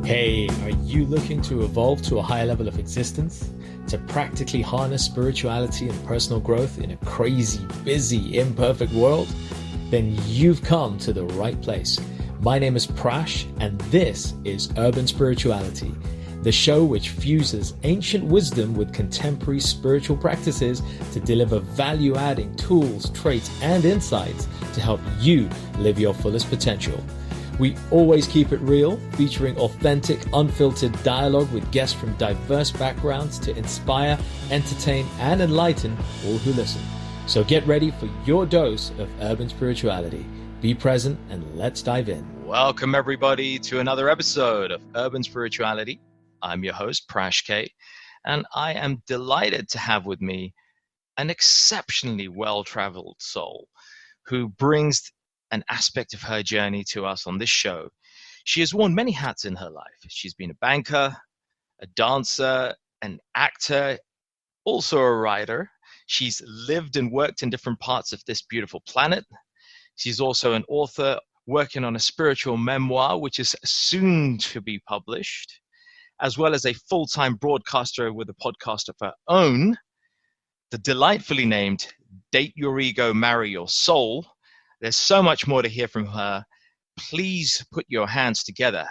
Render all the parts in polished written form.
Hey, are you looking to evolve to a higher level of existence? To practically harness spirituality and personal growth in a crazy, busy, imperfect world? Then you've come to the right place. My name is Prash, and this is Urban Spirituality, the show which fuses ancient wisdom with contemporary spiritual practices to deliver value-adding tools, traits, and insights to help you live your fullest potential. We always keep it real, featuring authentic, unfiltered dialogue with guests from diverse backgrounds to inspire, entertain, and enlighten all who listen. So get ready for your dose of urban spirituality. Be present and let's dive in. Welcome everybody to another episode of Urban Spirituality. I'm your host, Prash K, and I am delighted to have with me an exceptionally well-traveled soul who brings an aspect of her journey to us on this show. She has worn many hats in her life. She's been a banker, a dancer, an actor, also a writer. She's lived and worked in different parts of this beautiful planet. She's also an author working on a spiritual memoir, which is soon to be published, as well as a full-time broadcaster with a podcast of her own, the delightfully named Date Your Ego, Marry Your Soul. There's so much more to hear from her. Please put your hands together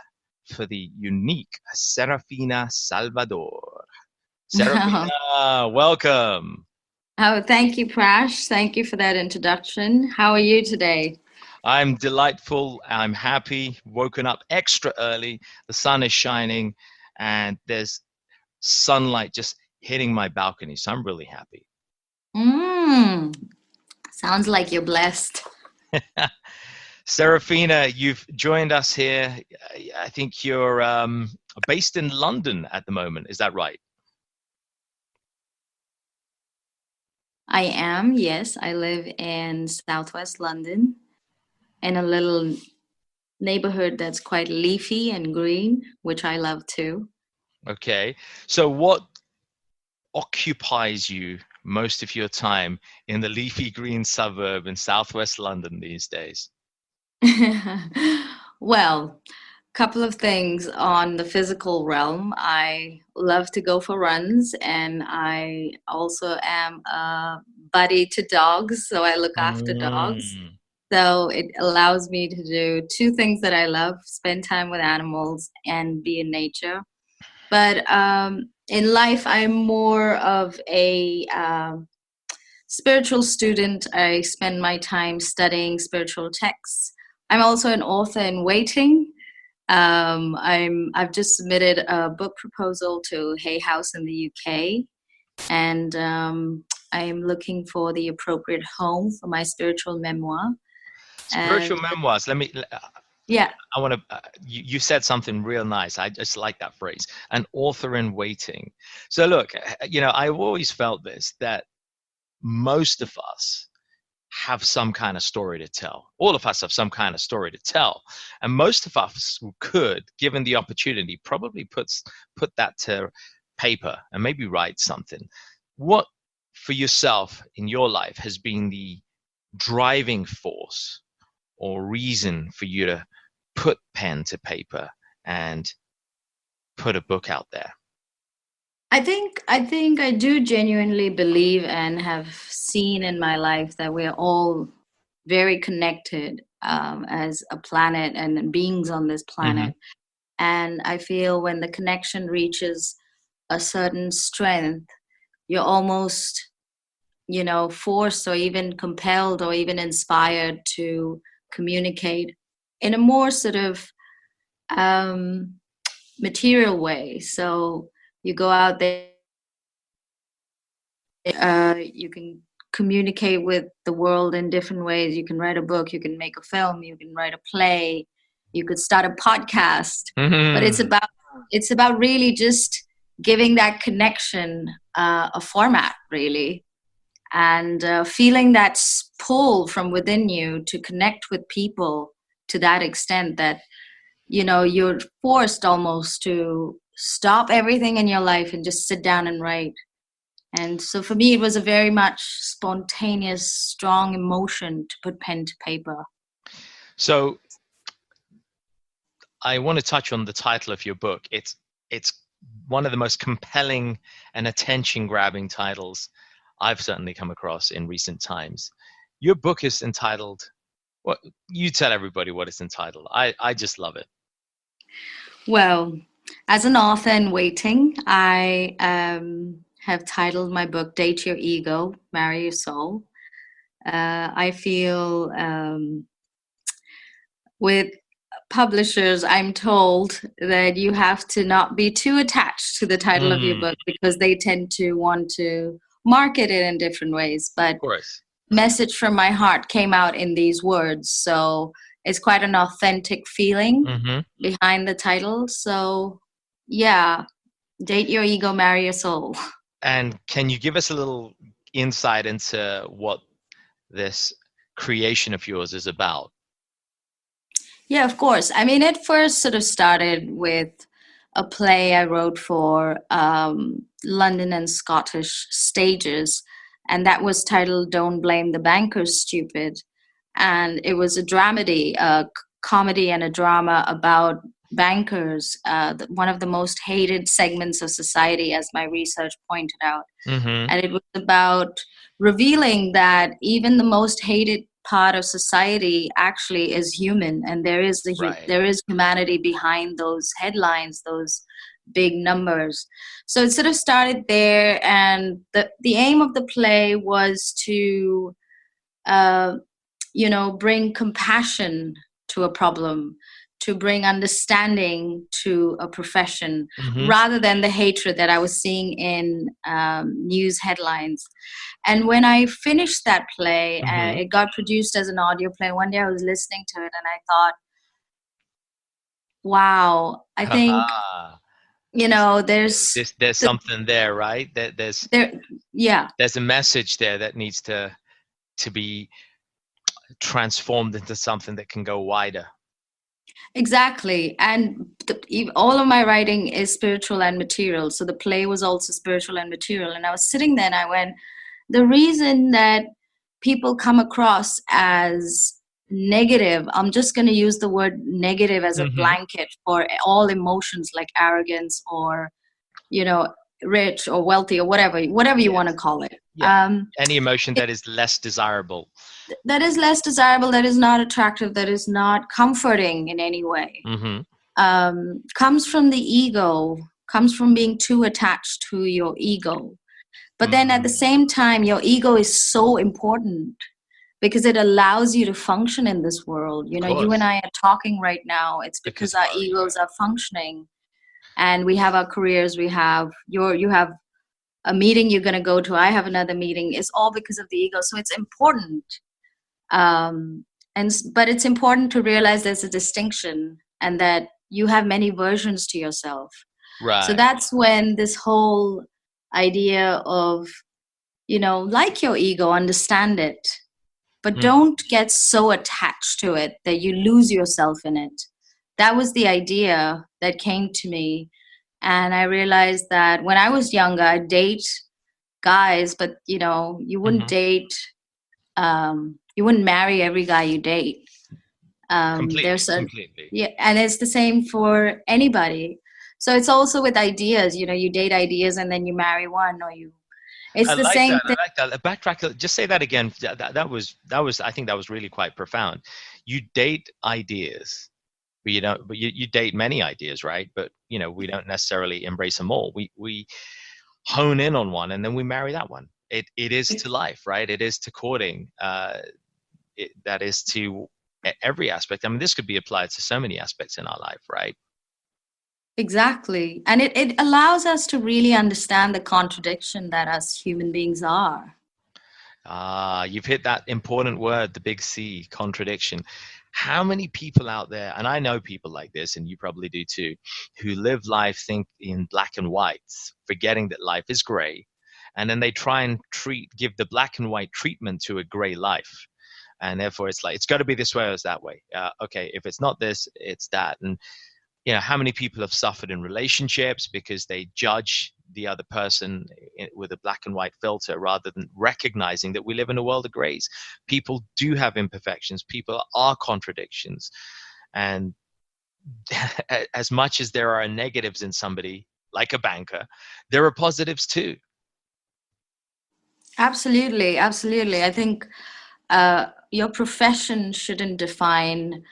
for the unique Serafina Salvador. Serafina, welcome. Oh, thank you, Prash. Thank you for that introduction. How are you today? I'm delightful. I'm happy. Woken up extra early. The sun is shining and there's sunlight just hitting my balcony. So I'm really happy. Sounds like you're blessed. Serafina, you've joined us here. I think you're based in London at the moment. Is that right? I am, yes. I live in Southwest London in a little neighborhood that's quite leafy and green, which I love too. Okay. So what occupies you most of your time in the leafy green suburb in Southwest London these days? Well, couple of things on the physical realm. I love to go for runs, and I also am a buddy to dogs, so I look after dogs. So it allows me to do two things that I love: spend time with animals and be in nature. But in life, I'm more of a spiritual student. I spend my time studying spiritual texts. I'm also an author in waiting. I've just submitted a book proposal to Hay House in the UK, and I'm looking for the appropriate home for my spiritual memoir. Spiritual memoirs. Yeah. I want to. You said something real nice. I just like that phrase. An author in waiting. So look, I've always felt this, that most of us have some kind of story to tell. All of us have some kind of story to tell. And most of us who could, given the opportunity, probably put that to paper and maybe write something. What, for yourself in your life, has been the driving force or reason for you to put pen to paper and put a book out there? I think I do genuinely believe and have seen in my life that we're all very connected as a planet and beings on this planet. Mm-hmm. And I feel when the connection reaches a certain strength, you're almost, forced or even compelled or even inspired to communicate in a more sort of material way. So you go out there, you can communicate with the world in different ways. You can write a book, you can make a film, you can write a play, you could start a podcast. Mm-hmm. But it's about really just giving that connection a format, really, and feeling that pull from within you to connect with people to that extent that, you're forced almost to stop everything in your life and just sit down and write. And so for me, it was a very much spontaneous, strong emotion to put pen to paper. So I want to touch on the title of your book. It's one of the most compelling and attention-grabbing titles I've certainly come across in recent times. Your book is entitled, what, you tell everybody what it's entitled. I just love it. Well, as an author in waiting, I have titled my book "Date Your Ego, Marry Your Soul." I feel with publishers, I'm told that you have to not be too attached to the title of your Mm, book because they tend to want to market it in different ways. But of course. message from my heart came out in these words. So it's quite an authentic feeling Hmm. behind the title. So yeah, date your ego, marry your soul. And can you give us a little insight into what this creation of yours is about? Yeah, of course. I mean, it first sort of started with a play I wrote for London and Scottish stages, and that was titled "Don't Blame the Bankers, Stupid." And it was a dramedy, a comedy and a drama about bankers, one of the most hated segments of society, as my research pointed out. Hmm. And it was about revealing that even the most hated part of society actually is human, and Right. there is humanity behind those headlines, those big numbers. So it sort of started there, and the aim of the play was to uh, bring compassion to a problem, to bring understanding to a profession, Hmm. rather than the hatred that I was seeing in news headlines. And when I finished that play, Hmm. it got produced as an audio play. One day I was listening to it and I thought, wow, I think, Haha. there's There's the, something there, right? There's there, yeah. there's a message there that needs to be transformed into something that can go wider. Exactly. And all of my writing is spiritual and material. So the play was also spiritual and material. And I was sitting there and I went, the reason that people come across as negative, I'm just going to use the word negative as a Hmm. blanket for all emotions like arrogance or, you know, rich or wealthy or whatever you want to Yes. call it. Yeah. Any emotion that is less desirable. That is less desirable, that is not attractive, that is not comforting in any way, Hmm. comes from the ego, comes from being too attached to your ego. But then at the Mm. same time, your ego is so important because it allows you to function in this world. Of You and course, I are talking right now. It's because because of our our ego. egos are functioning and we have our careers. You have a meeting you're going to go to. I have another meeting. It's all because of the ego. So it's important. But it's important to realize there's a distinction and that you have many versions to yourself. So Right. that's when this whole idea of, like your ego, understand it, but Mm. don't get so attached to it that you lose yourself in it. That was the idea that came to me. And I realized that when I was younger, I'd date guys, but you wouldn't Hmm. date, you wouldn't marry every guy you date. Completely, There's a completely. Yeah, and it's the same for anybody. So it's also with ideas. You date ideas and then you marry one, or you. I It's the like same that. I thing. like that. Backtrack. Just say that again. That was. I think that was really quite profound. You date ideas, but you don't. But you date many ideas, right? But we don't necessarily embrace them all. We hone in on one, and then we marry that one. It is to life, right? It is to courting. That is to every aspect. I mean, this could be applied to so many aspects in our life, right? Exactly, and it allows us to really understand the contradiction that us human beings are. Ah, you've hit that important word, the big C, contradiction. How many people out there, and I know people like this, and you probably do too, who live life think in black and whites, forgetting that life is gray, and then they try and give the black and white treatment to a gray life, and therefore it's like it's got to be this way or it's that way. Okay, if it's not this, it's that, and how many people have suffered in relationships because they judge the other person with a black and white filter rather than recognizing that we live in a world of grays. People do have imperfections. People are contradictions. And as much as there are negatives in somebody like a banker, there are positives too. Absolutely, absolutely. I think your profession shouldn't define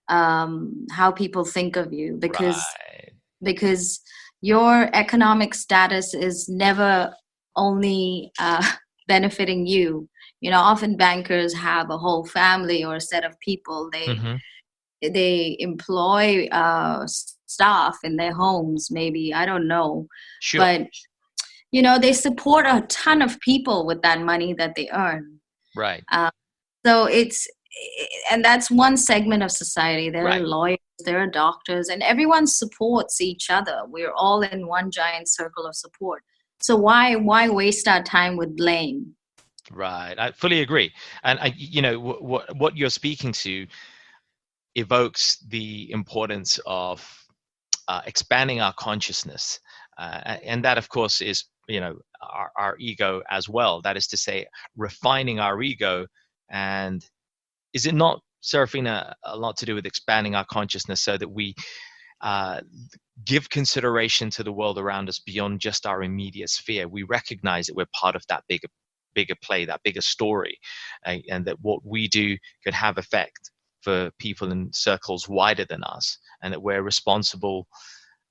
how people think of you, Right. because your economic status is never only benefiting you. You know, often bankers have a whole family or a set of people. Mm-hmm. They employ staff in their homes, maybe, I don't know, Sure. but you know, they support a ton of people with that money that they earn. Right. So and that's one segment of society. There are Right. lawyers, there are doctors, and everyone supports each other. We're all in one giant circle of support. So why waste our time with blame? Right. I fully agree. And what you're speaking to evokes the importance of expanding our consciousness, and that, of course, is our ego as well. That is to say, refining our ego. And is it not, Serafina, a lot to do with expanding our consciousness so that we give consideration to the world around us beyond just our immediate sphere? We recognize that we're part of that bigger play, that bigger story, and that what we do could have effect for people in circles wider than us, and that we're responsible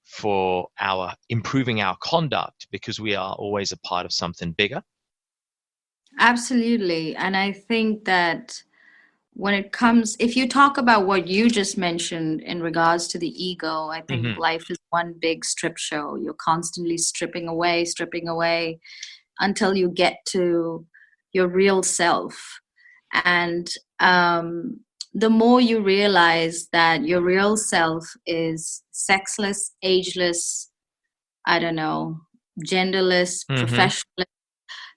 for improving our conduct because we are always a part of something bigger. Absolutely. And I think that if you talk about what you just mentioned in regards to the ego, I think Mm-hmm. life is one big strip show. You're constantly stripping away until you get to your real self. And the more you realize that your real self is sexless, ageless, I don't know, genderless, Mm-hmm. professional,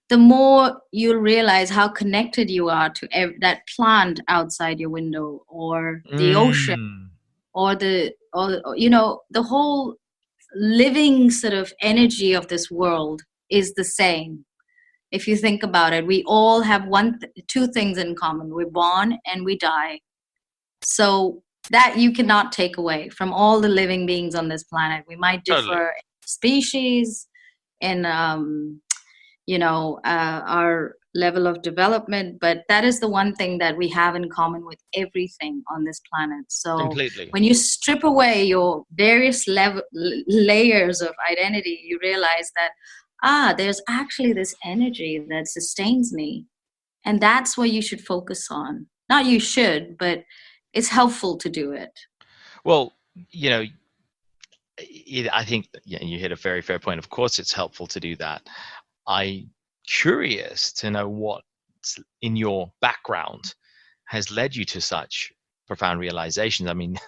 the more you'll realize how connected you are to that plant outside your window, or the ocean, or the whole living sort of energy of this world is the same. If you think about it, we all have two things in common: we're born and we die. So that you cannot take away from all the living beings on this planet. We might Totally. differ in species, in our level of development, but that is the one thing that we have in common with everything on this planet. So Completely. when you strip away your various layers of identity, you realize that there's actually this energy that sustains me, and that's what you should focus on. Not you should, but it's helpful to do it. Well, I think you hit a very fair point. Of course, it's helpful to do that. I'm curious to know what in your background has led you to such profound realizations. I mean,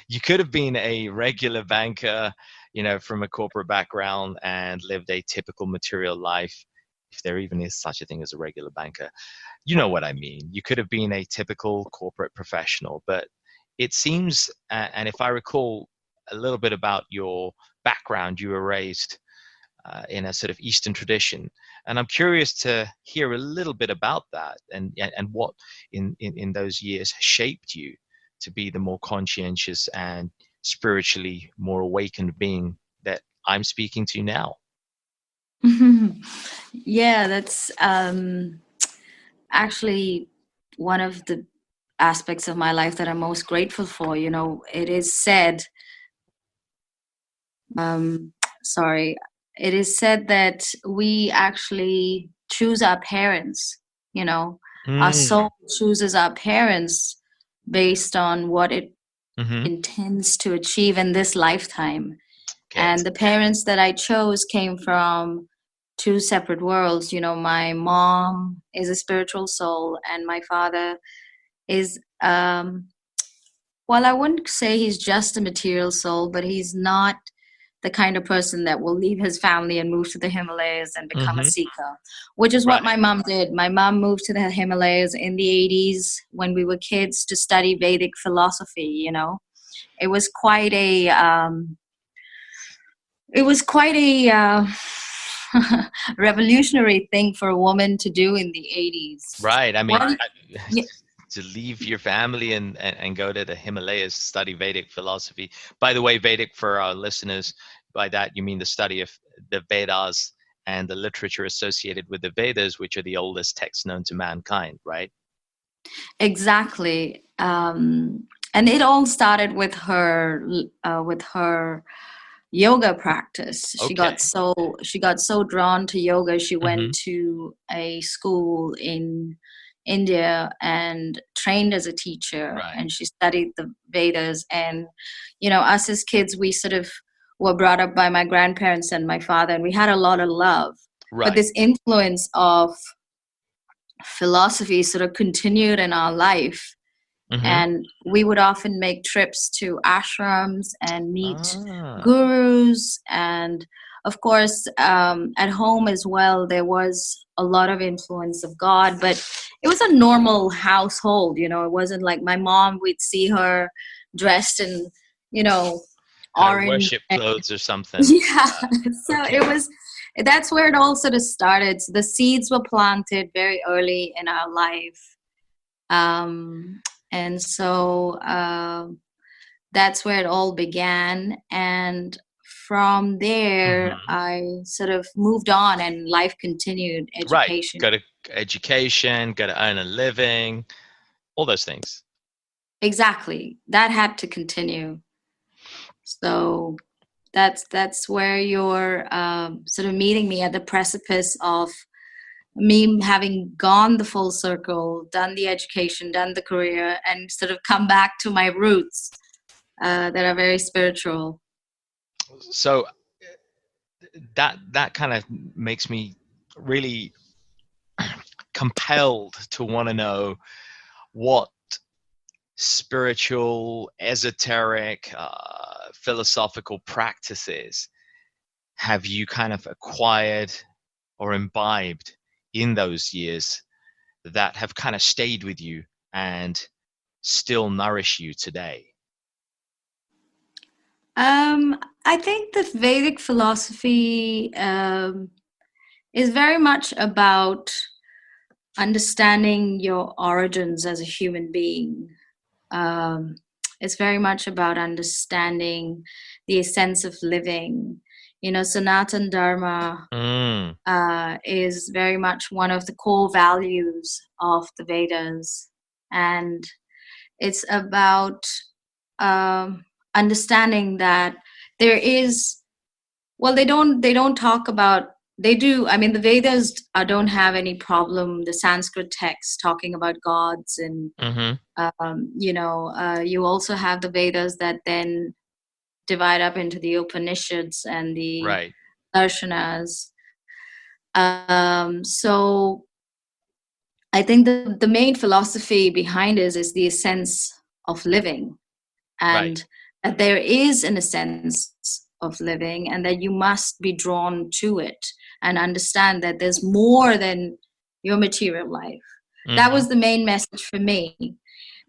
you could have been a regular banker, from a corporate background and lived a typical material life, if there even is such a thing as a regular banker. You know what I mean. You could have been a typical corporate professional, but it seems, and if I recall a little bit about your background, you were raised in a sort of Eastern tradition, and I'm curious to hear a little bit about that, and what in those years shaped you to be the more conscientious and spiritually more awakened being that I'm speaking to now. Yeah, that's actually one of the aspects of my life that I'm most grateful for. It is said, it is said that we actually choose our parents. Our soul chooses our parents based on what it intends to achieve in this lifetime. Okay. And the parents that I chose came from two separate worlds. My mom is a spiritual soul, and my father is, well, I wouldn't say he's just a material soul, but he's not the kind of person that will leave his family and move to the Himalayas and become a seeker, which is what my mom did. My mom moved to the Himalayas in the 80s when we were kids to study Vedic philosophy. It was quite a revolutionary thing for a woman to do in the 80s. Right. I mean, to leave your family and go to the Himalayas to study Vedic philosophy. By the way, Vedic, for our listeners, by that you mean the study of the Vedas and the literature associated with the Vedas, which are the oldest texts known to mankind, right? Exactly. And it all started with her yoga practice. Okay. She got so drawn to yoga. She Mm-hmm. went to a school in India and trained as a teacher, Right. and she studied the Vedas. And us as kids, we sort of were brought up by my grandparents and my father, and we had a lot of love. Right. But this influence of philosophy sort of continued in our life. Mm-hmm. And we would often make trips to ashrams and meet Ah. gurus. And of course, at home as well, there was a lot of influence of God, but it was a normal household. It wasn't like my mom, we'd see her dressed in, orange worship clothes or something. Yeah. So okay. that's where it all sort of started. So the seeds were planted very early in our life. And so that's where it all began. And from there, Mm-hmm. I sort of moved on and life continued. Education. Right. Go to education, got to earn a living, all those things. Exactly. That had to continue. So that's where you're sort of meeting me at the precipice of me having gone the full circle, done the education, done the career, and sort of come back to my roots that are very spiritual. So that kind of makes me really compelled to want to know what spiritual, esoteric, philosophical practices have you kind of acquired or imbibed in those years that have kind of stayed with you and still nourish you today? I think the Vedic philosophy is very much about understanding your origins as a human being. It's very much about understanding the essence of living. Sanatan Dharma is very much one of the core values of the Vedas. And it's about understanding that there is, well, they don't talk about, they do, I mean, the Vedas don't have any problem, the Sanskrit texts talking about gods and you also have the Vedas that then divide up into the Upanishads and the darshanas. So I think the main philosophy behind it is the essence of living, and that there is an essence of living, and that you must be drawn to it and understand that there's more than your material life. That was the main message for me.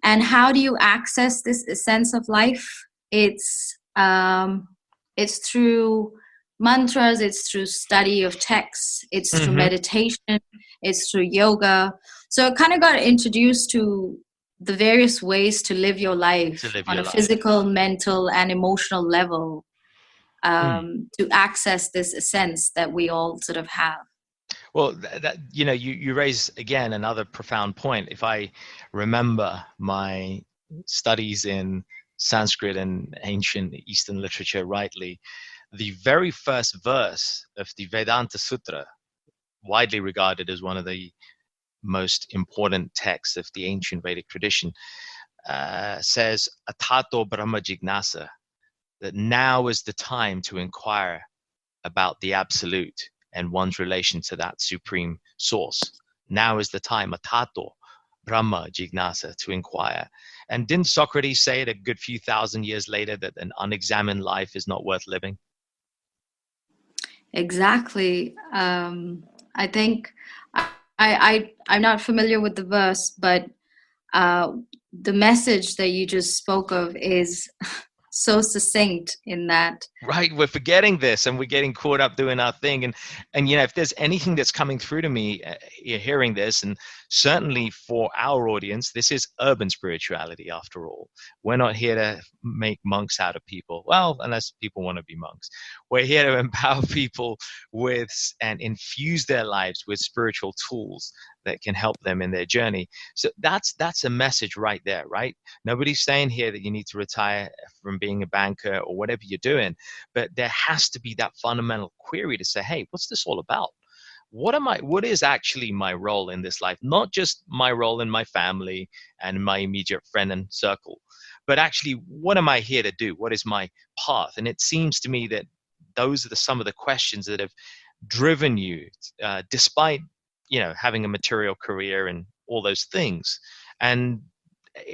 And how do you access this sense of life? It's through mantras, it's through study of texts, it's through meditation, it's through yoga. So I kind of got introduced to the various ways to live your life on a physical, mental, and emotional level, to access this sense that we all sort of have. Well, you raise again another profound point. If I remember my studies in Sanskrit and ancient Eastern literature rightly, the very first verse of the Vedanta Sutra, widely regarded as one of the most important texts of the ancient Vedic tradition, says Atato Brahma Jignasa, that now is the time to inquire about the absolute and one's relation to that supreme source. Now is the time, Atato Brahma Jignasa, to inquire. And didn't Socrates say it a good few thousand years later that an unexamined life is not worth living? Exactly. I think I'm not familiar with the verse, but the message that you just spoke of is so succinct in that. Right, we're forgetting this and we're getting caught up doing our thing. And if there's anything that's coming through to me, you're hearing this, and certainly for our audience, this is urban spirituality after all. We're not here to make monks out of people. Well, unless people want to be monks. We're here to empower people with and infuse their lives with spiritual tools that can help them in their journey. So that's a message right there, right? Nobody's saying here that you need to retire from being a banker or whatever you're doing, but there has to be that fundamental query to say, hey, what's this all about? What is actually my role in this life? Not just my role in my family and my immediate friend and circle, but actually, what am I here to do? What is my path? And it seems to me that those are some of the questions that have driven you, despite having a material career and all those things. And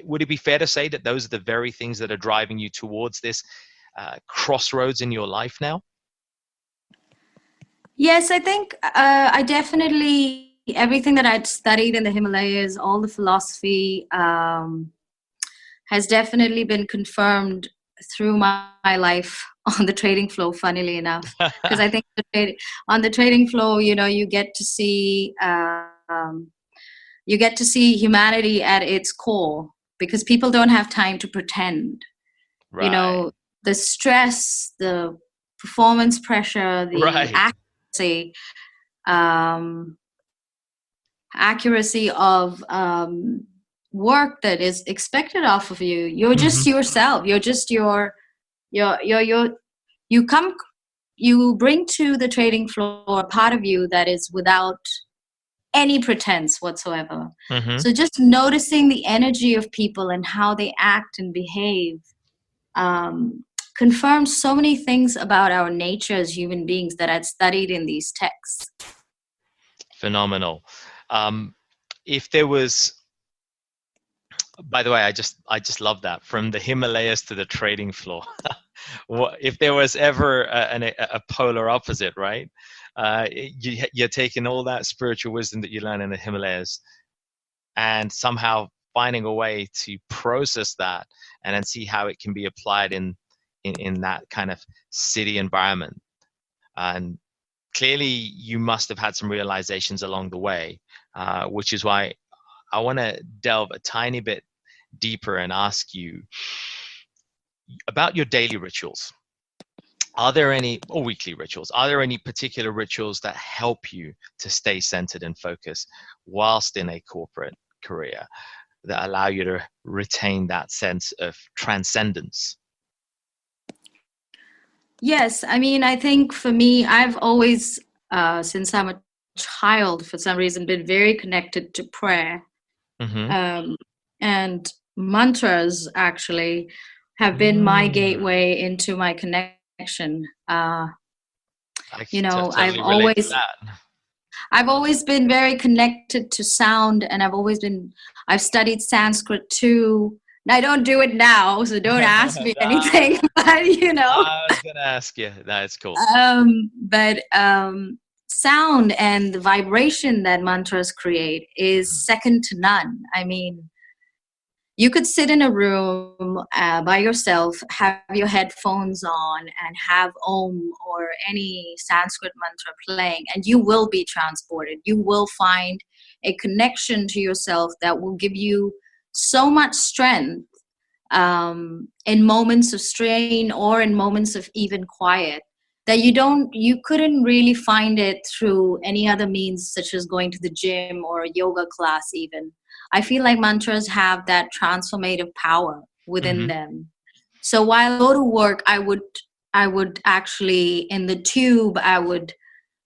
would it be fair to say that those are the very things that are driving you towards this crossroads in your life now? Yes, I think I definitely, everything that I'd studied in the Himalayas, all the philosophy has definitely been confirmed through my life on the trading floor, funnily enough. Because I think on the trading floor, you get to see humanity at its core, because people don't have time to pretend. Right. The stress, the performance pressure, the Right. accuracy of work that is expected off of you. You're just yourself. You're just you bring to the trading floor a part of you that is without any pretense whatsoever. So just noticing the energy of people and how they act and behave confirms so many things about our nature as human beings that I'd studied in these texts. Phenomenal. If there was, by the way, I just love that, from the Himalayas to the trading floor. If there was ever a polar opposite, right? You're taking all that spiritual wisdom that you learn in the Himalayas and somehow finding a way to process that and then see how it can be applied in that kind of city environment. And clearly you must have had some realizations along the way, which is why I want to delve a tiny bit deeper and ask you about your daily rituals. Or weekly rituals, are there any particular rituals that help you to stay centered and focused whilst in a corporate career, that allow you to retain that sense of transcendence? Yes, I mean, I think for me, I've always, since I'm a child, for some reason, been very connected to prayer. And mantras actually have been my gateway into my connection. I've always been very connected to sound, and I've studied Sanskrit too. And I don't do it now, so don't ask me anything. But I was gonna ask you. That's cool. But sound and the vibration that mantras create is second to none. I mean, you could sit in a room by yourself, have your headphones on, and have Om or any Sanskrit mantra playing, and you will be transported. You will find a connection to yourself that will give you so much strength in moments of strain or in moments of even quiet, that you couldn't really find it through any other means, such as going to the gym or a yoga class even. I feel like mantras have that transformative power within them. So while I go to work, I would actually, in the tube, I would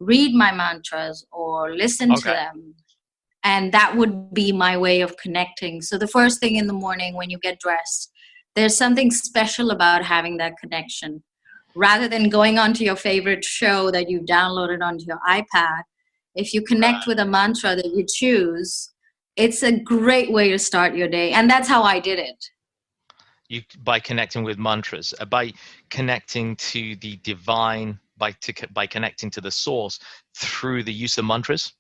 read my mantras or listen to them. And that would be my way of connecting. So the first thing in the morning when you get dressed, there's something special about having that connection. Rather than going onto your favorite show that you've downloaded onto your iPad, if you connect with a mantra that you choose, it's a great way to start your day. And that's how I did it. By connecting with mantras, by connecting to the divine, by connecting to the source through the use of mantras?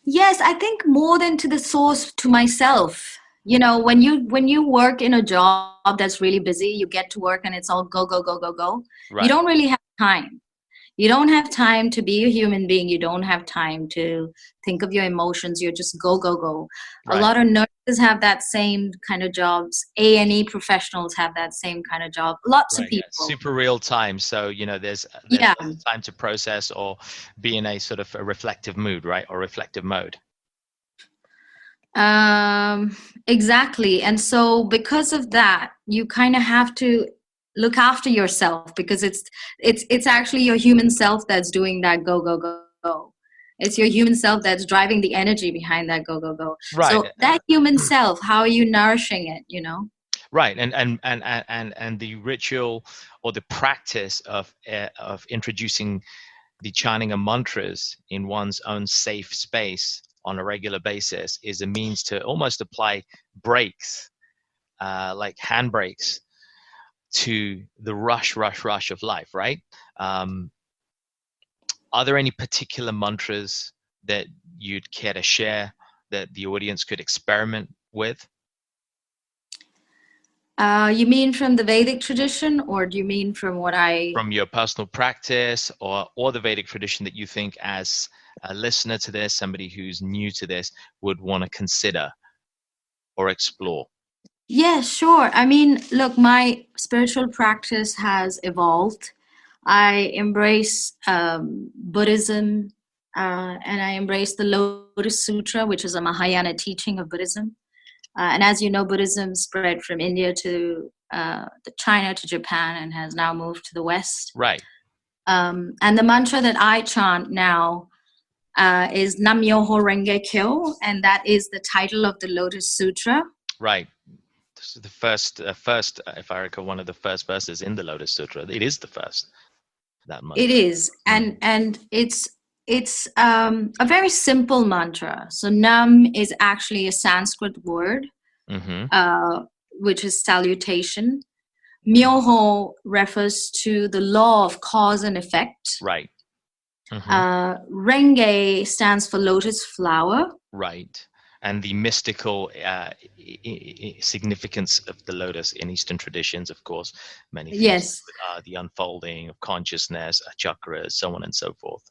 Yes, I think more than to the source, to myself. When you work in a job that's really busy, you get to work and it's all go, go, go, go, go. Right. You don't really have time. You don't have time to be a human being. You don't have time to think of your emotions. You're just go, go, go. A Right. lot of nurses have that same kind of jobs. A&E professionals have that same kind of job. Lots of Right. Yeah. people. Super real time. So, there's Yeah. little time to process or be in a sort of a reflective mood, right? Or reflective mode. Exactly. And so because of that, you kind of have to look after yourself, because it's actually your human self that's doing that go, go, go, go. It's your human self that's driving the energy behind that go, go, go. Right. So that human self, how are you nourishing it, Right. And the ritual or the practice of introducing the chanting of mantras in one's own safe space on a regular basis is a means to almost apply brakes, like handbrakes, to the rush of life, right? Are there any particular mantras that you'd care to share that the audience could experiment with? You mean from the Vedic tradition, or do you mean from what From your personal practice or the Vedic tradition that you think, as a listener to this, somebody who's new to this, would want to consider or explore? Yeah, sure. I mean, look, my spiritual practice has evolved. I embrace Buddhism, and I embrace the Lotus Sutra, which is a Mahayana teaching of Buddhism. And as you know, Buddhism spread from India to China to Japan and has now moved to the West. Right. And the mantra that I chant now is Nam Myoho Renge Kyo, and that is the title of the Lotus Sutra. Right. This is the first, if I recall, one of the first verses in the Lotus Sutra. It is the first. That mantra. It is, and it's a very simple mantra. So Nam is actually a Sanskrit word, which is salutation. Myoho refers to the law of cause and effect. Right. Renge stands for lotus flower. Right. And the mystical significance of the lotus in Eastern traditions, of course, many things. Yes. The unfolding of consciousness, chakras, so on and so forth.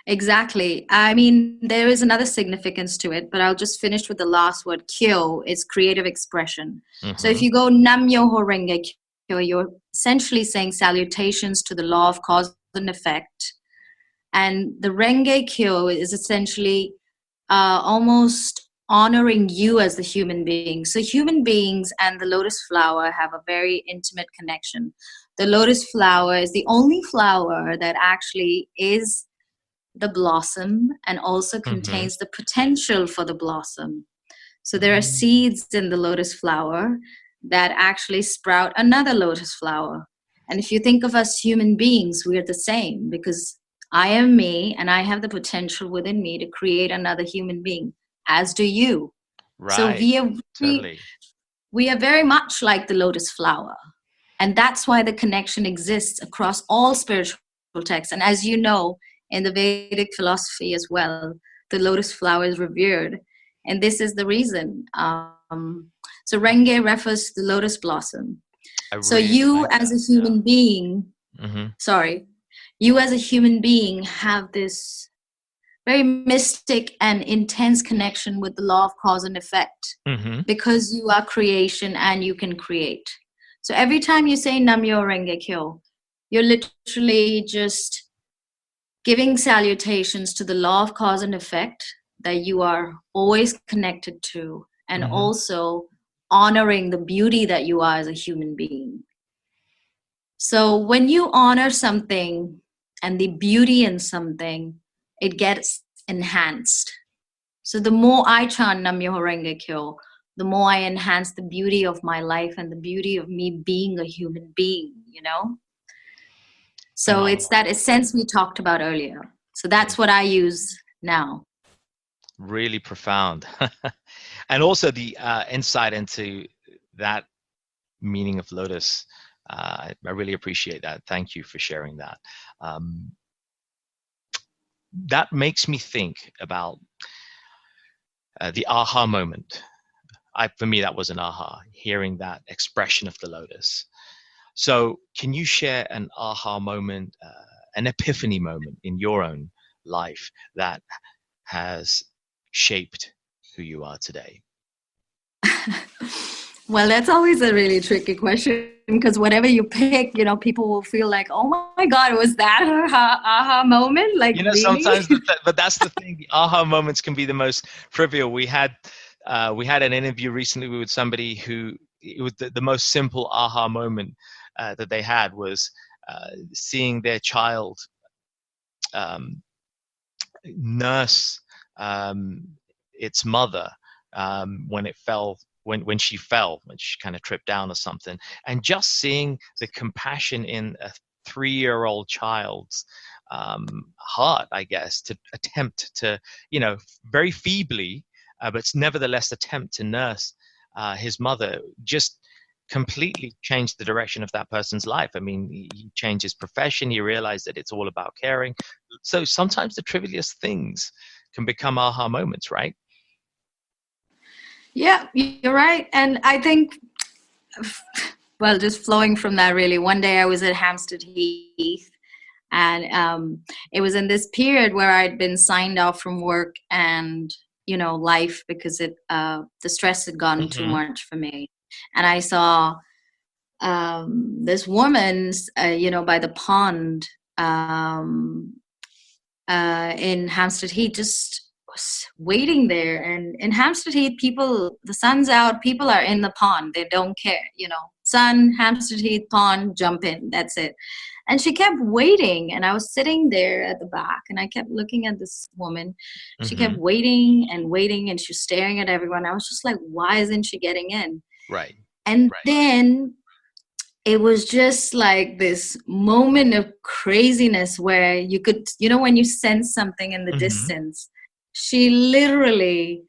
Exactly. I mean, there is another significance to it, but I'll just finish with the last word. Kyo is creative expression. So if you go Nam Myoho Renge Kyo, you're essentially saying salutations to the law of cause and effect. And the Renge Kyo is essentially almost honoring you as the human being. So human beings and the lotus flower have a very intimate connection. The lotus flower is the only flower that actually is the blossom and also contains the potential for the blossom. So there are seeds in the lotus flower that actually sprout another lotus flower. And if you think of us human beings, we are the same, because I am me and I have the potential within me to create another human being, as do you. Right. So totally. we are very much like the lotus flower. And that's why the connection exists across all spiritual texts. And as you know, in the Vedic philosophy as well, the lotus flower is revered. And this is the reason. So Renge refers to the lotus blossom. So you as a human being, you as a human being have this very mystic and intense connection with the law of cause and effect, because you are creation and you can create. So every time you say Namyo Renge Kyo, you're literally just giving salutations to the law of cause and effect that you are always connected to, and also honoring the beauty that you are as a human being. So when you honor something and the beauty in something, it gets enhanced. So the more I chant Nam Myoho Renge Kyo, the more I enhance the beauty of my life and the beauty of me being a human being, So it's that essence we talked about earlier. So that's what I use now. Really profound. And also the insight into that meaning of lotus. I really appreciate that. Thank you for sharing that. That makes me think about the aha moment. For me, that was an aha, hearing that expression of the lotus. So can you share an aha moment, an epiphany moment in your own life that has shaped who you are today? Well, that's always a really tricky question, because whatever you pick, people will feel like, oh my God, was that her aha moment? Like, really? Sometimes, but that's the thing. The aha moments can be the most trivial. We had an interview recently with somebody who, it was the most simple aha moment that they had was seeing their child um, nurse its mother when it fell, when she fell, when she kind of tripped down or something, and just seeing the compassion in a 3-year-old child's heart, I guess, to attempt to, very feebly, but nevertheless attempt to nurse his mother, just completely changed the direction of that person's life. I mean, he changed his profession. He realized that it's all about caring. So sometimes the trivialest things can become aha moments, right? Yeah, you're right. And I think, well, just flowing from that, really, one day I was at Hampstead Heath, and it was in this period where I'd been signed off from work and life, because the stress had gotten too much for me. And I saw this woman, by the pond in Hampstead Heath, just was waiting there. And in Hampstead Heath, the sun's out, people are in the pond. They don't care, sun, Hampstead Heath, pond, jump in. That's it. And she kept waiting. And I was sitting there at the back, and I kept looking at this woman. She kept waiting and waiting, and she was staring at everyone. I was just like, why isn't she getting in? Right. And then it was just like this moment of craziness where you could, when you sense something in the distance. She literally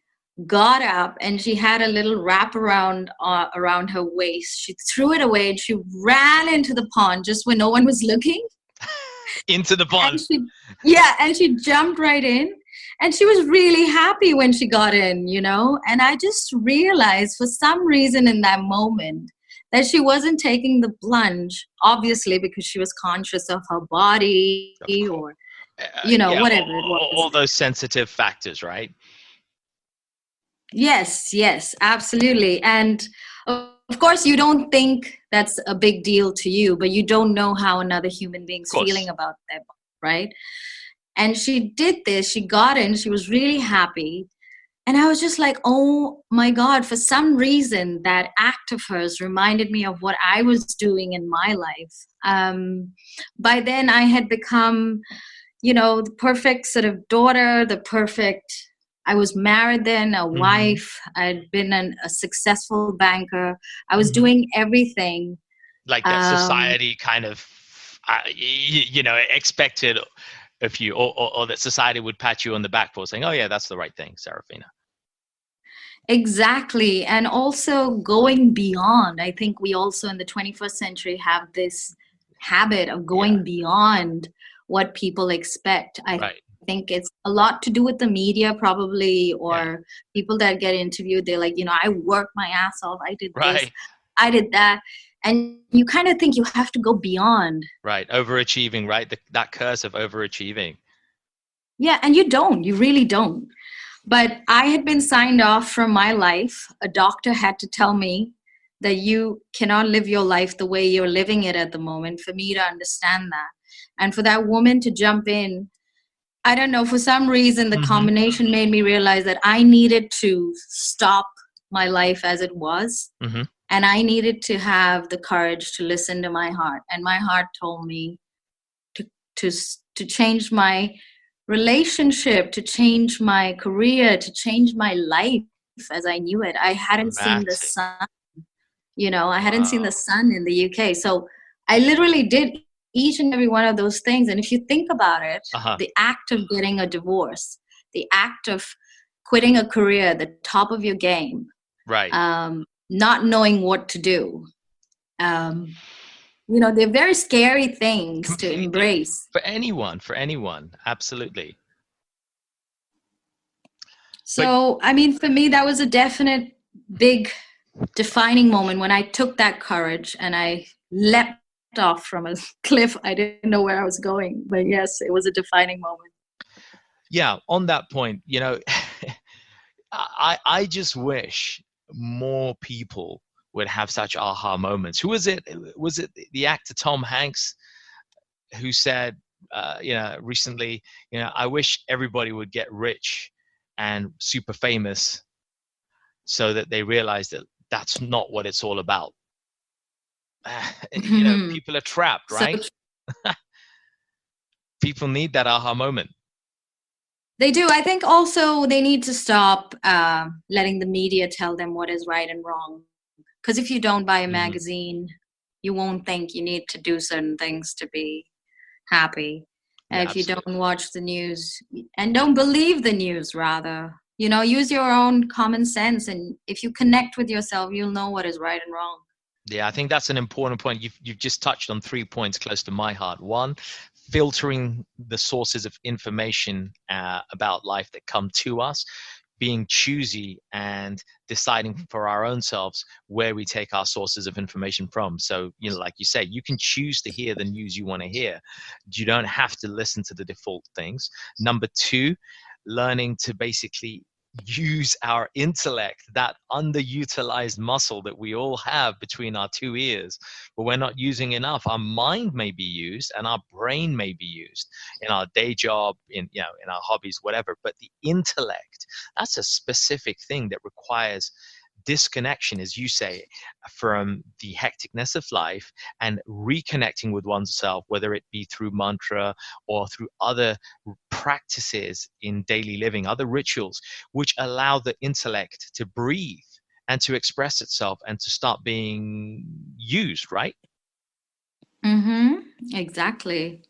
got up, and she had a little wrap around her waist. She threw it away, and she ran into the pond just when no one was looking. Into the pond. And she jumped right in. And she was really happy when she got in, And I just realized, for some reason in that moment, that she wasn't taking the plunge, obviously, because she was conscious of her body, or, whatever it was. All those sensitive factors, right? Yes, absolutely. And of course, you don't think that's a big deal to you, but you don't know how another human being's feeling about that, right? And she did this. She got in. She was really happy. And I was just like, oh my God, for some reason, that act of hers reminded me of what I was doing in my life. By then, I had become, the perfect sort of daughter, I was married then, a wife. I'd been a successful banker. I was doing everything. Like that society kind of, expected of you, or that society would pat you on the back for saying, oh yeah, that's the right thing, Serafina. Exactly. And also going beyond. I think we also in the 21st century have this habit of going beyond what people expect. I think it's a lot to do with the media, probably, or people that get interviewed. They're like, I worked my ass off. I did this. I did that. And you kind of think you have to go beyond. Right. Overachieving, right? That curse of overachieving. Yeah. And you don't. You really don't. But I had been signed off from my life. A doctor had to tell me that you cannot live your life the way you're living it at the moment, for me to understand that. And for that woman to jump in, I don't know, for some reason, the combination made me realize that I needed to stop my life as it was. And I needed to have the courage to listen to my heart. And my heart told me to change my relationship, to change my career, to change my life as I knew it. I hadn't seen the sun, I hadn't seen the sun in the UK. So I literally did each and every one of those things. And if you think about it, the act of getting a divorce, the act of quitting a career at the top of your game, not knowing what to do, they're very scary things to embrace. For anyone, absolutely. So, for me, that was a definite big defining moment when I took that courage and I leapt off from a cliff. I didn't know where I was going, but yes, it was a defining moment. Yeah, on that point, I just wish more people would have such aha moments. Who was it? Was it the actor Tom Hanks who said, recently, I wish everybody would get rich and super famous so that they realize that that's not what it's all about. People are trapped, So right? People need that aha moment. they do. I think also they need to stop letting the media tell them what is right and wrong. Because if you don't buy a magazine, you won't think you need to do certain things to be happy. Yeah, If you absolutely. don't watch the news and don't believe the news, rather, use your own common sense. And if you connect with yourself, you'll know what is right and wrong. Yeah, I think that's an important point. You've just touched on 3 points close to my heart. One, filtering the sources of information about life that come to us, being choosy and deciding for our own selves where we take our sources of information from. So, like you say, you can choose to hear the news you want to hear. You don't have to listen to the default things. Number two, learning to basically use our intellect, that underutilized muscle that we all have between our two ears, but we're not using enough. Our mind may be used and our brain may be used in our day job, in our hobbies, whatever, but the intellect, that's a specific thing that requires disconnection, as you say, from the hecticness of life and reconnecting with oneself, whether it be through mantra or through other practices in daily living, other rituals, which allow the intellect to breathe and to express itself and to start being used, right? Exactly.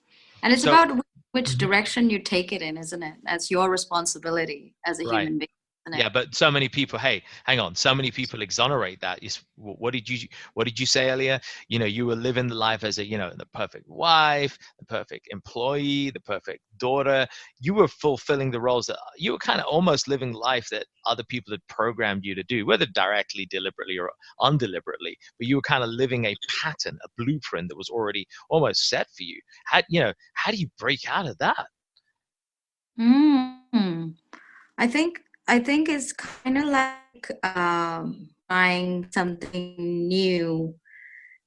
And it's So, about which direction you take it in, isn't it? That's your responsibility as a right. human being, isn't Yeah, it? but so many people, hey, hang on, so many people exonerate that. What did you say earlier? You were living the life as the perfect wife, the perfect employee, the perfect daughter. You were fulfilling the roles that you were kind of almost living life that other people had programmed you to do, whether directly, deliberately, or undeliberately. But you were kind of living a pattern, a blueprint that was already almost set for you. How do you break out of that? Mm. I think it's kind of like trying something new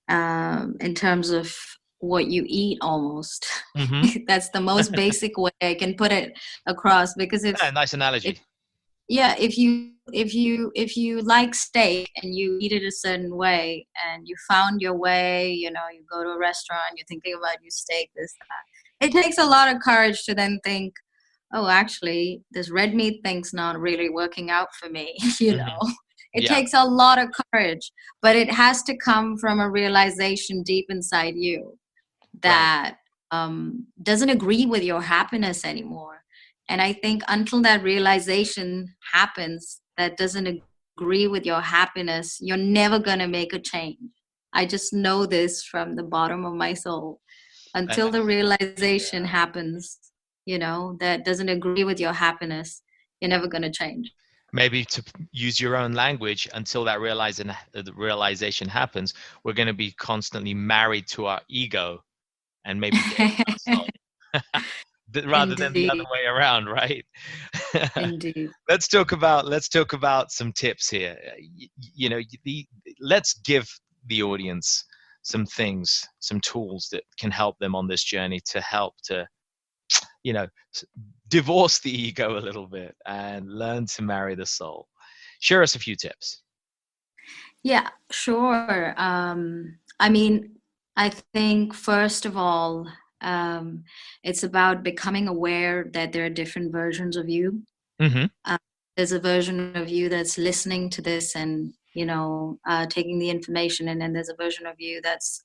in terms of what you eat almost. Mm-hmm. That's the most basic way I can put it across, because Yeah, nice if analogy. yeah, if you like steak and you eat it a certain way and you found your way, you go to a restaurant, you're thinking about your steak, this, that. It takes a lot of courage to then think, oh, actually, this red meat thing's not really working out for me. Hmm. It Yeah, takes a lot of courage, but it has to come from a realization deep inside you right. that doesn't agree with your happiness anymore. And I think until that realization happens, that doesn't agree with your happiness, you're never going to make a change. I just know this from the bottom of my soul. And Until the realization happens, that doesn't agree with your happiness, you're never going to change. maybe to use your own language, until that the realization happens, we're going to be constantly married to our ego and maybe dead to our soul, rather than the other Indeed. way around, right? Indeed. Let's talk about some tips here. Let's give the audience some things, some tools that can help them on this journey to help to you know divorce the ego a little bit and learn to marry the soul. Share us a few tips. Yeah, sure. I mean, I think first of all, it's about becoming aware that there are different versions of you. Hmm. Uh, there's a version of you that's listening to this and, taking the information, and then there's a version of you that's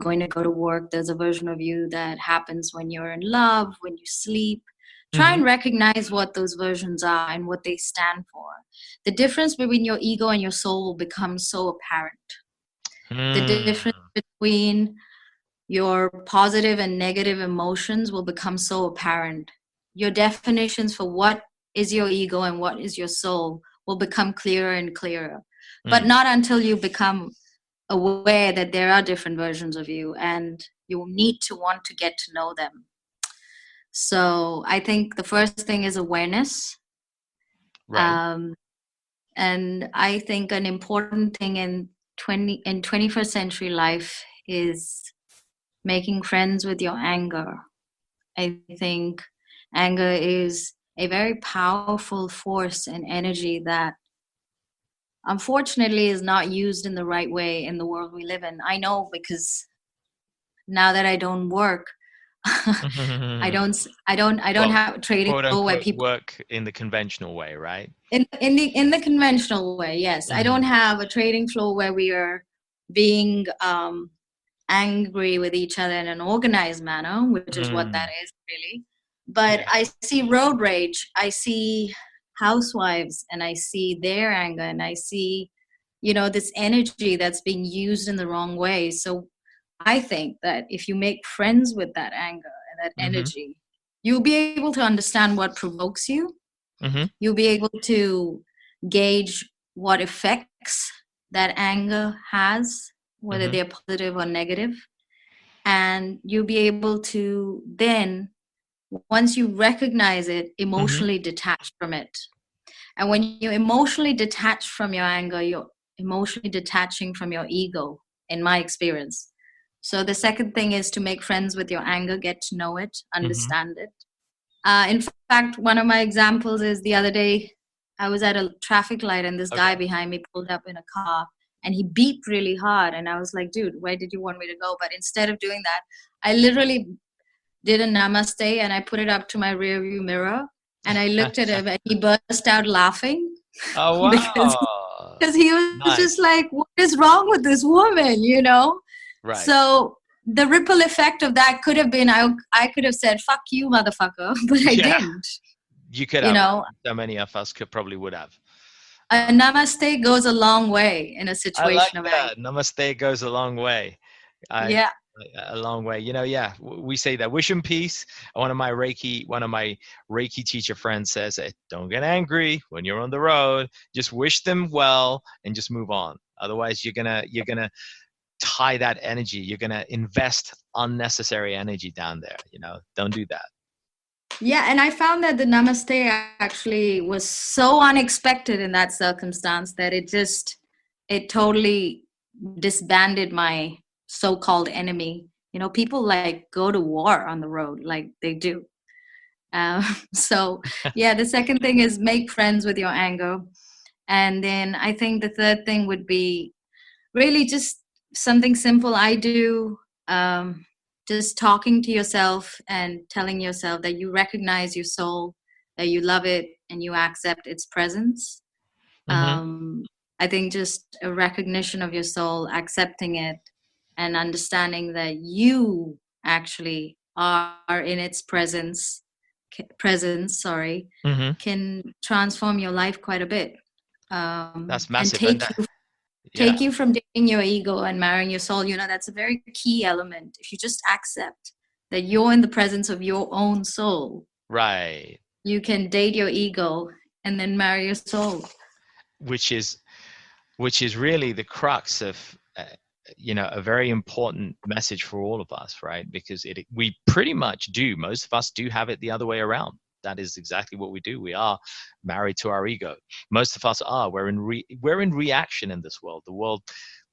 going to go to work. There's a version of you that happens when you're in love, when you sleep. Try Hmm. and recognize what those versions are and what they stand for. The difference between your ego and your soul will become so apparent. The difference Mm. between your positive and negative emotions will become so apparent. Your definitions for what is your ego and what is your soul will become clearer and clearer. But Mm. not until you become aware that there are different versions of you, and you need to want to get to know them. So I think the first thing is awareness. Right. And I think an important thing in 21st century life is making friends with your anger. I think anger is a very powerful force and energy that unfortunately is not used in the right way in the world we live in. I know, because now that I don't work, I don't Well, have a trading quote floor where unquote people work in the conventional way, right? in the conventional way. Yes, I don't have a trading floor where we are being angry with each other in an organized manner, which is what that is really. But Yeah. I see road rage, I see housewives, and I see their anger, and I see, this energy that's being used in the wrong way. So I think that if you make friends with that anger and that Mm-hmm. energy, you'll be able to understand what provokes you. Mm-hmm. You'll be able to gauge what effects that anger has, whether Mm-hmm. they're positive or negative. And you'll be able to then, once you recognize it, Mm-hmm. emotionally detach from it. And when you emotionally detach from your anger, you're emotionally detaching from your ego, in my experience. So the second thing is to make friends with your anger, get to know it, Mm-hmm. understand it. In fact, one of my examples is the other day, I was at a traffic light and this guy Okay. behind me pulled up in a car and he beeped really hard. And I was like, dude, where did you want me to go? But instead of doing that, I literally did a namaste and I put it up to my rearview mirror and I looked at him and he burst out laughing Oh because wow. he was just Nice. like, what is wrong with this woman? Right. So the ripple effect of that could have been, I could have said, fuck you, motherfucker, but I Yeah. didn't. You could You have. know, So many of us could probably would have. a namaste goes a long way in a I like situation of anger. that. Namaste goes a long way. I Yeah. a long way. Yeah, we say that. Wish him peace. One of my Reiki teacher friends says, don't get angry when you're on the road. Just wish them well and just move on. Otherwise, you're gonna tie that energy. You're gonna invest unnecessary energy down there. Don't do that. Yeah, and I found that the namaste actually was so unexpected in that circumstance that it totally disbanded my so-called enemy. People like go to war on the road, like they do. So yeah, the second thing is make friends with your anger. And then I think the third thing would be really just something simple I do. Just talking to yourself and telling yourself that you recognize your soul, that you love it, and you accept its presence. Mm-hmm. um, I think just a recognition of your soul, accepting it, and understanding that you actually are in its presence, Mm-hmm. can transform your life quite a bit, That's and massive. And take that, you yeah, take you from dating your ego and marrying your soul. That's a very key element. If you just accept that you're in the presence of your own soul, right. you can date your ego and then marry your soul. Which is really the crux of a very important message for all of us, right? Because we pretty much do, most of us do have it the other way around. That is exactly what we do. We are married to our ego. Most of us are. We're in reaction in this world. The world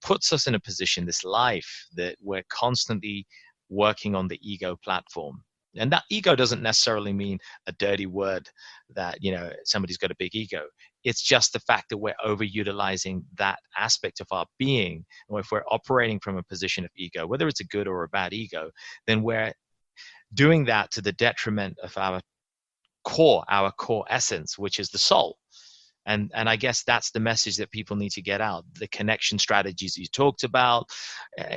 puts us in a position, this life, that we're constantly working on the ego platform. And that ego doesn't necessarily mean a dirty word that somebody's got a big ego. It's just the fact that we're overutilizing that aspect of our being. Or if we're operating from a position of ego, whether it's a good or a bad ego, then we're doing that to the detriment of our core essence, which is the soul. And I guess that's the message that people need to get out. The connection strategies you talked about,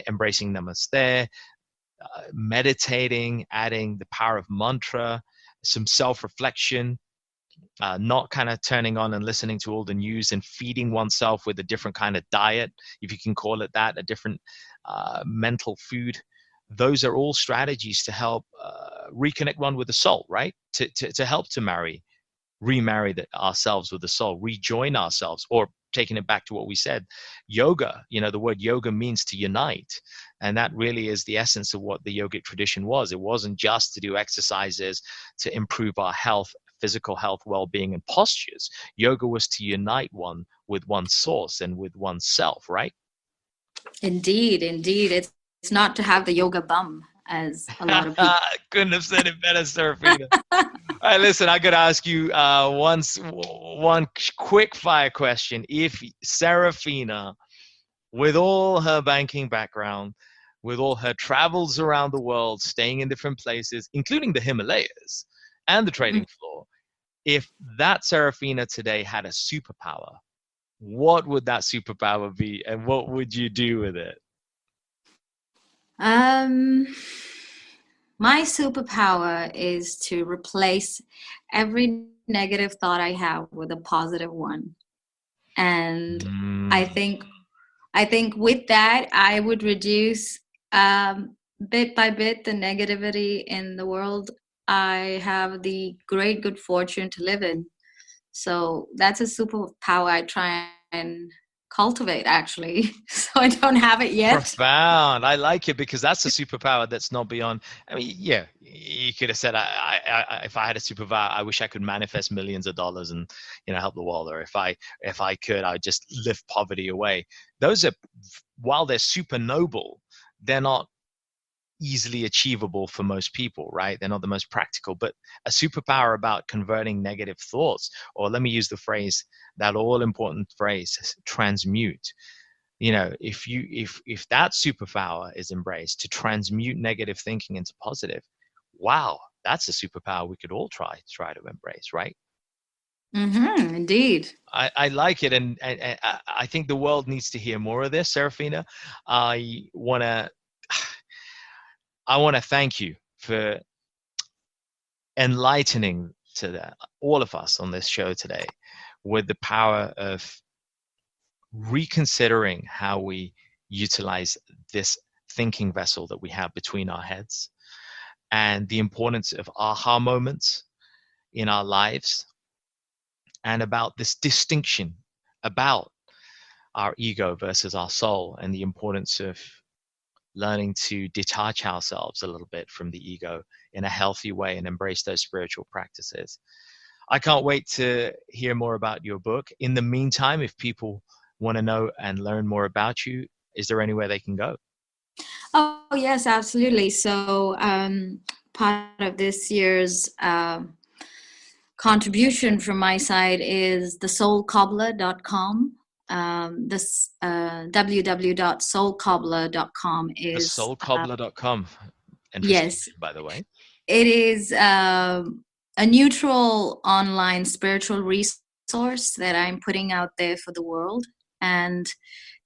embracing namaste, meditating, adding the power of mantra, some self-reflection, not kind of turning on and listening to all the news and feeding oneself with a different kind of diet, if you can call it that, a different mental food. Those are all strategies to help reconnect one with the soul, right? To help to remarry ourselves with the soul, rejoin ourselves, or taking it back to what we said, yoga, the word yoga means to unite. And that really is the essence of what the yogic tradition was. It wasn't just to do exercises to improve our health, physical health, well-being, and postures. Yoga was to unite one with one's source and with oneself, right? Indeed. It's not to have the yoga bum, as a lot of people. Couldn't have said it better, Serafina. All right, listen, I got to ask you one quick fire question. If Serafina, with all her banking background, with all her travels around the world, staying in different places, including the Himalayas and the trading floor, if that Serafina today had a superpower, what would that superpower be, and what would you do with it? My superpower is to replace every negative thought I have with a positive one. And I think with that, I would reduce bit by bit the negativity in the world I have the great good fortune to live in. So that's a superpower I try and cultivate, actually. So I don't have it yet. Profound. I like it, because that's a superpower that's not beyond. I mean, yeah, you could have said, I if I had a superpower, I wish I could manifest millions of dollars and help the world, or if I could, I would just lift poverty away. Those are, while they're super noble, they're not easily achievable for most people, right? They're not the most practical. But a superpower about converting negative thoughts, or let me use the phrase, that all important phrase, transmute. If that superpower is embraced, to transmute negative thinking into positive, wow, that's a superpower we could all try to embrace, right? Indeed. I like it, and I think the world needs to hear more of this, Serafina. I want to thank you for enlightening all of us on this show today with the power of reconsidering how we utilize this thinking vessel that we have between our heads, and the importance of aha moments in our lives, and about this distinction about our ego versus our soul, and the importance of learning to detach ourselves a little bit from the ego in a healthy way and embrace those spiritual practices. I can't wait to hear more about your book. In the meantime, if people want to know and learn more about you, is there anywhere they can go? Oh, yes, absolutely. So part of this year's contribution from my side is thesoulcobbler.com. This www.soulcobbler.com is thesoulcobbler.com. Yes, by the way. It is a neutral online spiritual resource that I'm putting out there for the world, and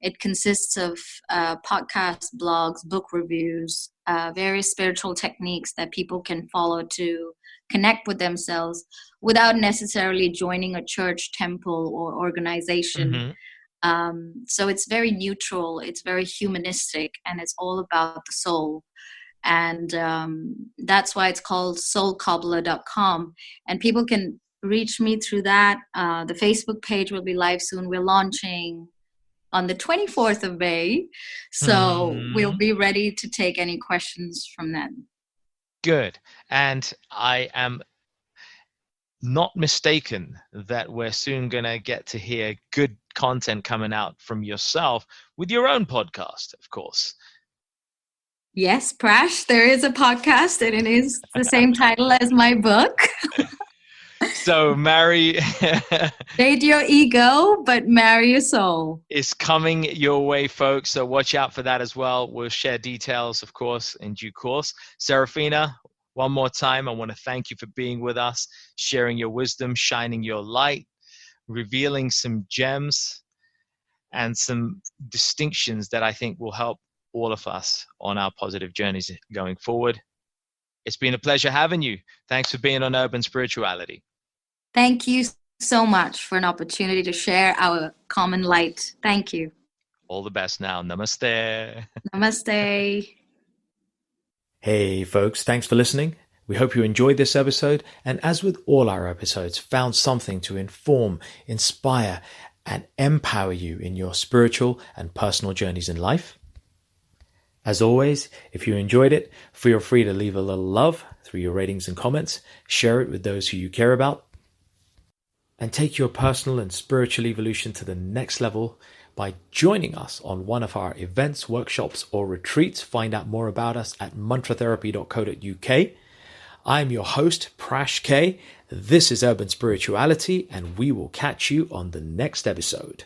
it consists of podcasts, blogs, book reviews, various spiritual techniques that people can follow to connect with themselves without necessarily joining a church, temple, or organization. So it's very neutral, it's very humanistic, and it's all about the soul. And that's why it's called soulcobbler.com. And people can reach me through that. The Facebook page will be live soon. We're launching on the 24th of May. So we'll be ready to take any questions from then. Good. And I am not mistaken that we're soon going to get to hear good content coming out from yourself with your own podcast, of course. Yes, Prash, there is a podcast, and it is the same title as my book. So marry date your ego, but marry your soul. It's coming your way, folks. So watch out for that as well. We'll share details, of course, in due course. Serafina, one more time, I want to thank you for being with us, sharing your wisdom, shining your light, revealing some gems and some distinctions that I think will help all of us on our positive journeys going forward. It's been a pleasure having you. Thanks for being on Urban Spirituality. Thank you so much for an opportunity to share our common light. Thank you. All the best now. Namaste. Namaste. Hey folks, thanks for listening. We hope you enjoyed this episode, and as with all our episodes, found something to inform, inspire, and empower you in your spiritual and personal journeys in life. As always, if you enjoyed it, feel free to leave a little love through your ratings and comments, share it with those who you care about, and take your personal and spiritual evolution to the next level by joining us on one of our events, workshops, or retreats. Find out more about us at mantratherapy.co.uk. I'm your host, Prash K. This is Urban Spirituality, and we will catch you on the next episode.